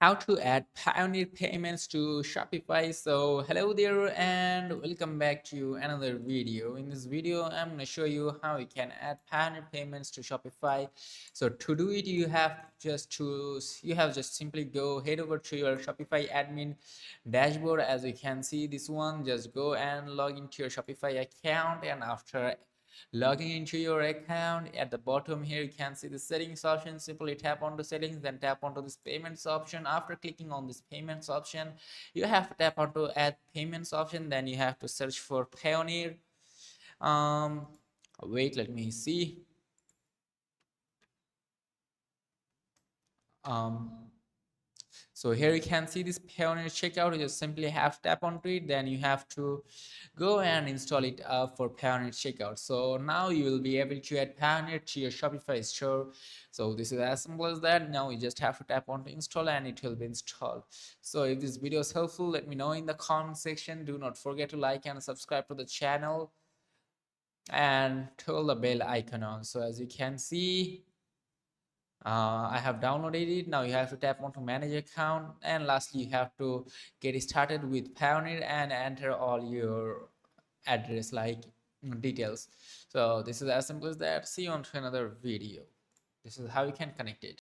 how to add Pioneer payments to Shopify. So hello there and welcome back to another video. In this video, I'm going to show you how you can add Pioneer payments to Shopify. So to do it, you have just simply go head over to your Shopify admin dashboard. As you can see this one, just go and log into your Shopify account, and after logging into your account, at the bottom here you can see the settings option. Simply tap on the settings, then tap onto this payments option. After clicking on this payments option, you have to tap onto add payments option, then you have to search for Payoneer. Wait, let me see. um So here you can see this Payoneer checkout. You just simply have to tap onto it, then you have to go and install it for Payoneer checkout. So now you will be able to add Payoneer to your Shopify store. So this is as simple as that. Now you just have to tap on to install and it will be installed. So if this video is helpful, let me know in the comment section. Do not forget to like and subscribe to the channel and toggle the bell icon on. So as you can see, I have downloaded it. Now you have to tap on to manage account, and lastly you have to get started with Payoneer and enter all your address like details. So this is as simple as that. See you on to another video. This is how you can connect it.